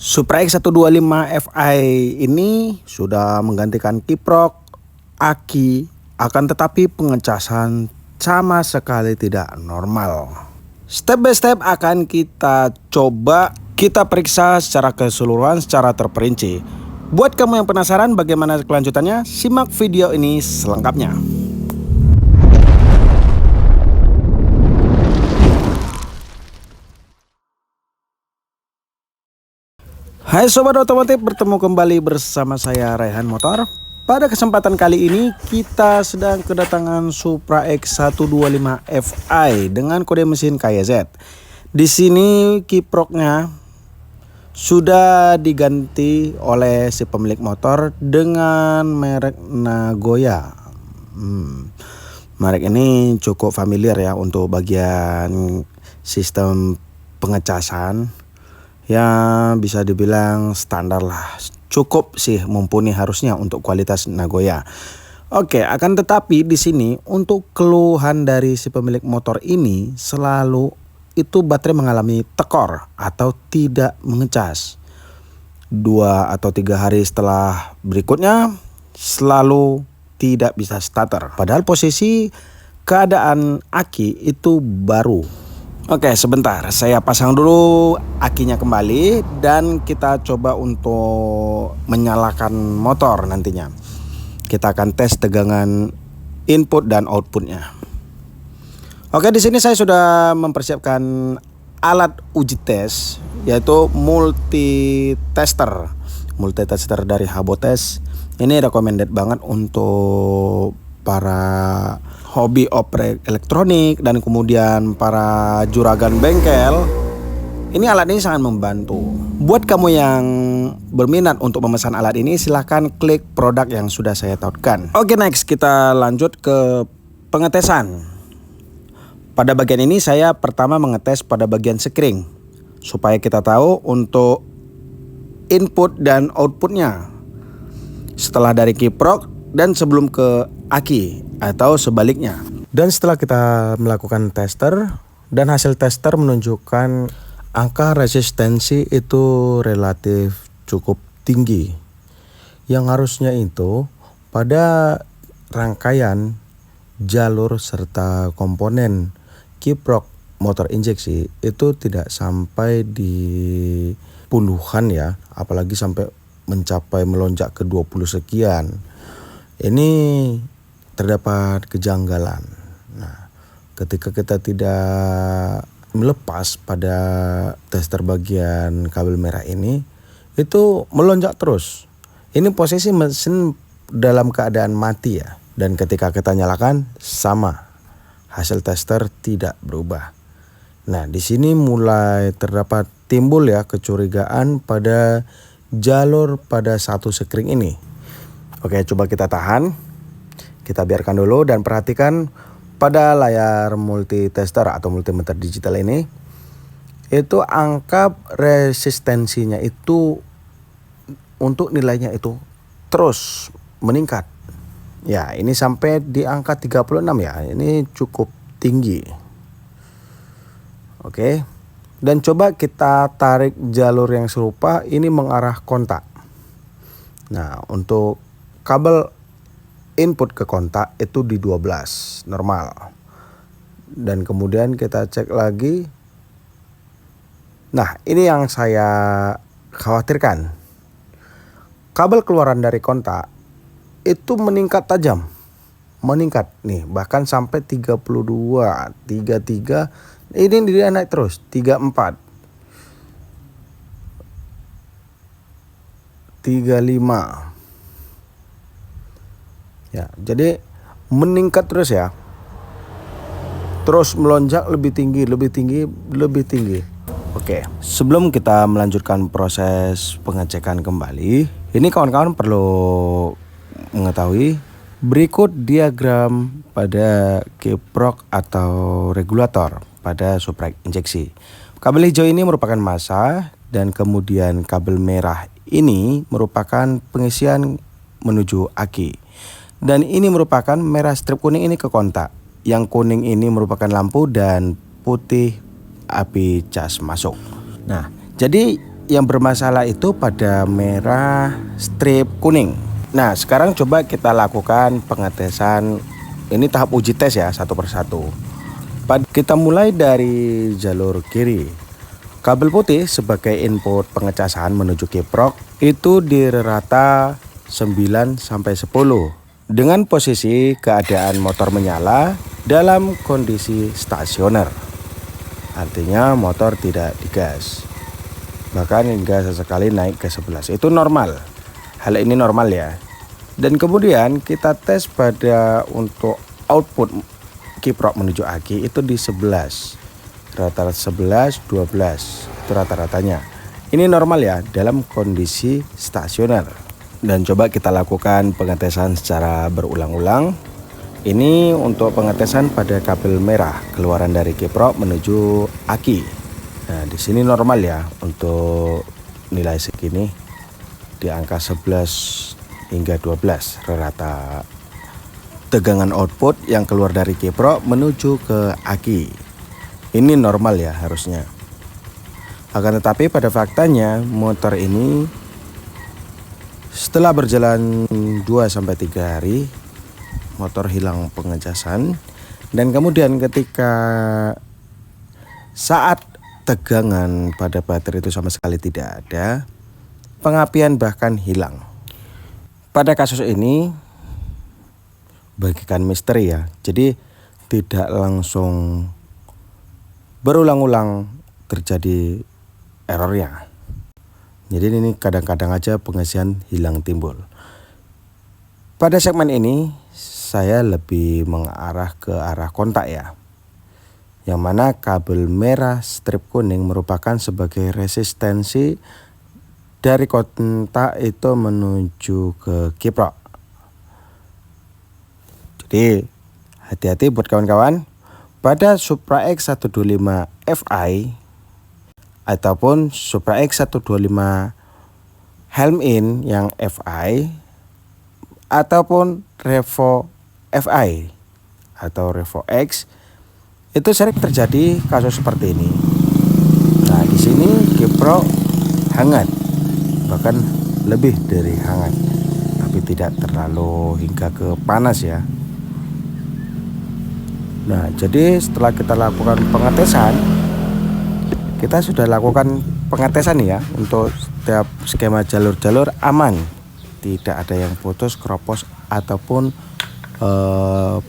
Supra X125 Fi ini sudah menggantikan kiprok, aki, akan tetapi pengecasan sama sekali tidak normal. Step by step akan kita coba, kita periksa secara keseluruhan, secara terperinci. Buat kamu yang penasaran bagaimana kelanjutannya, simak video ini selengkapnya. Hai Sobat Otomotif, bertemu kembali bersama saya Raihan Motor. Pada kesempatan kali ini kita sedang kedatangan Supra X125 Fi dengan kode mesin KYZ. Di sini kiproknya sudah diganti oleh si pemilik motor dengan merek Nagoya. Merek ini cukup familiar ya untuk bagian sistem pengecasan. Ya bisa dibilang standar lah, cukup sih, mumpuni harusnya untuk kualitas Nagoya. Oke, akan tetapi di sini untuk keluhan dari si pemilik motor ini selalu itu baterai mengalami tekor atau tidak mengecas. 2 atau 3 hari setelah berikutnya selalu tidak bisa starter. Padahal posisi keadaan aki itu baru. Oke, sebentar, saya pasang dulu akinya kembali dan kita coba untuk menyalakan motor nantinya. Kita akan tes tegangan input dan outputnya. Oke, di sini saya sudah mempersiapkan alat uji tes, yaitu multitester dari Habotes. Ini recommended banget untuk para hobi oprek elektronik dan kemudian para juragan bengkel. Ini alat ini sangat membantu. Buat kamu yang berminat untuk memesan alat ini, silahkan klik produk yang sudah saya tautkan. Oke, next kita lanjut ke pengetesan. Pada bagian ini saya pertama mengetes pada bagian sekring, supaya kita tahu untuk input dan outputnya setelah dari kiprok dan sebelum ke aki atau sebaliknya. Dan setelah kita melakukan tester dan hasil tester menunjukkan angka resistensi itu relatif cukup tinggi, yang harusnya itu pada rangkaian jalur serta komponen kiprok motor injeksi itu tidak sampai di puluhan ya, apalagi sampai mencapai melonjak ke 20 sekian. Ini terdapat kejanggalan. Nah, ketika kita tidak melepas pada tester bagian kabel merah ini, itu melonjak terus. Ini posisi mesin dalam keadaan mati ya. Dan ketika kita nyalakan sama, hasil tester tidak berubah. Nah, di sini mulai terdapat timbul ya kecurigaan pada jalur pada satu sekring ini. Oke, coba kita tahan. Kita biarkan dulu dan perhatikan pada layar multitester atau multimeter digital ini. Itu angka resistensinya itu untuk nilainya itu terus meningkat. Ya, ini sampai di angka 36 ya. Ini cukup tinggi. Oke. Dan coba kita tarik jalur yang serupa, ini mengarah kontak. Nah, untuk kabel input ke kontak itu di 12 normal. Dan kemudian kita cek lagi. Nah, ini yang saya khawatirkan. Kabel keluaran dari kontak itu meningkat tajam. Meningkat nih, bahkan sampai 32, 33. Ini dia naik terus, 34. 35. Ya, jadi meningkat terus ya. Terus melonjak lebih tinggi. Oke, sebelum kita melanjutkan proses pengecekan kembali, ini kawan-kawan perlu mengetahui berikut diagram pada kiprok atau regulator pada Supra injeksi. Kabel hijau ini merupakan massa dan kemudian kabel merah ini merupakan pengisian menuju aki. Dan ini merupakan merah strip kuning ini ke kontak. Yang kuning ini merupakan lampu dan putih api cas masuk. Nah, jadi yang bermasalah itu pada merah strip kuning. Nah, sekarang coba kita lakukan pengetesan. Ini tahap uji tes ya, satu persatu. Kita mulai dari jalur kiri. Kabel putih sebagai input pengecasan menuju kiprok itu di rata 9 sampai 10 dengan posisi keadaan motor menyala dalam kondisi stasioner. Artinya motor tidak digas. Bahkan hingga sesekali naik ke 11. Itu normal. Hal ini normal ya. Dan kemudian kita tes pada untuk output kiprok menuju aki itu di 11. Rata-rata 11, 12. Itu rata-ratanya. Ini normal ya dalam kondisi stasioner. Dan coba kita lakukan pengetesan secara berulang-ulang. Ini untuk pengetesan pada kabel merah keluaran dari kiprok menuju aki. Nah, di sini normal ya untuk nilai segini di angka 11 hingga 12 rata tegangan output yang keluar dari kiprok menuju ke aki. Ini normal ya harusnya. Akan tetapi pada faktanya motor ini setelah berjalan 2 sampai 3 hari motor hilang pengecasan, dan kemudian ketika saat tegangan pada baterai itu sama sekali tidak ada, pengapian bahkan hilang. Pada kasus ini bagikan misteri ya, jadi tidak langsung berulang-ulang terjadi errornya. Jadi ini kadang-kadang aja pengisian hilang timbul. Pada segmen ini saya lebih mengarah ke arah kontak ya, yang mana kabel merah strip kuning merupakan sebagai resistensi dari kontak itu menuju ke kiprok. Jadi hati-hati buat kawan-kawan pada Supra X125 Fi ataupun Supra X125 Helm-in yang Fi ataupun Revo Fi atau Revo X, itu sering terjadi kasus seperti ini. Nah, di sini kiprok hangat, bahkan lebih dari hangat, tapi tidak terlalu hingga ke panas ya. Nah, jadi setelah kita lakukan pengetesan, kita sudah lakukan pengetesan ya untuk setiap skema jalur-jalur aman, tidak ada yang putus, keropos ataupun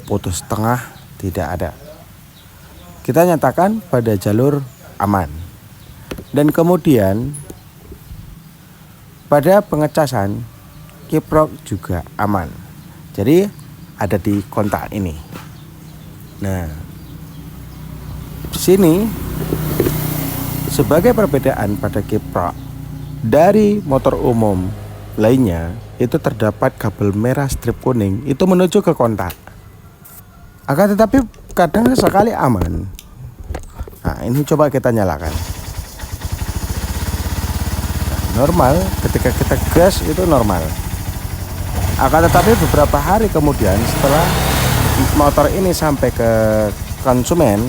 putus tengah, tidak ada. Kita nyatakan pada jalur aman. Dan kemudian pada pengecasan kiprok juga aman. Jadi ada di kontak ini. Nah, di sini sebagai perbedaan pada kiprok dari motor umum lainnya, itu terdapat kabel merah strip kuning itu menuju ke kontak. Akan tetapi kadang sekali aman. Nah, ini coba kita nyalakan. Nah, normal, ketika kita gas itu normal. Akan tetapi beberapa hari kemudian setelah motor ini sampai ke konsumen,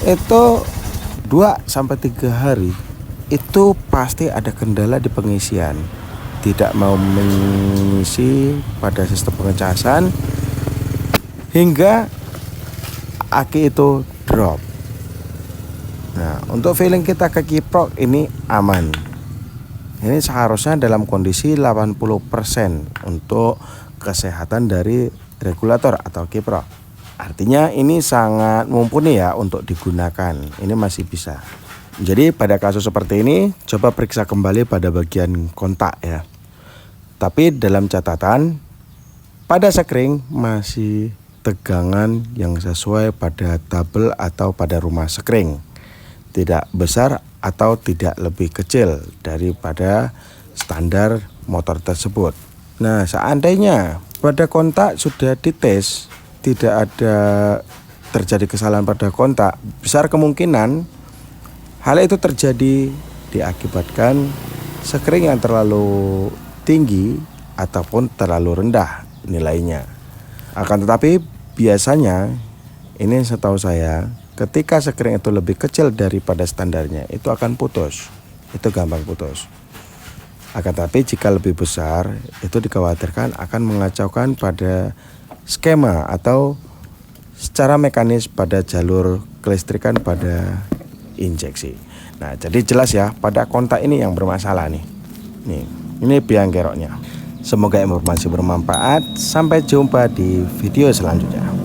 itu 2 sampai 3 hari itu pasti ada kendala di pengisian. Tidak mau mengisi pada sistem pengecasan hingga aki itu drop. Nah, untuk feeling kita ke kiprok ini aman. Ini seharusnya dalam kondisi 80% untuk kesehatan dari regulator atau kiprok. Artinya ini sangat mumpuni ya untuk digunakan. Ini masih bisa. Jadi pada kasus seperti ini coba periksa kembali pada bagian kontak ya. Tapi dalam catatan pada sekring masih tegangan yang sesuai pada tabel atau pada rumah sekring, tidak besar atau tidak lebih kecil daripada standar motor tersebut. Nah, seandainya pada kontak sudah dites tidak ada terjadi kesalahan pada kontak, besar kemungkinan hal itu terjadi diakibatkan sekring yang terlalu tinggi ataupun terlalu rendah nilainya. Akan tetapi biasanya ini setahu saya ketika sekring itu lebih kecil daripada standarnya itu akan putus. itu gampang putus. Akan tapi jika lebih besar, itu dikhawatirkan akan mengacaukan pada skema atau secara mekanis pada jalur kelistrikan pada injeksi. Nah, jadi jelas ya, pada kontak ini yang bermasalah nih. Ini biang keroknya. Semoga informasi bermanfaat. Sampai jumpa di video selanjutnya.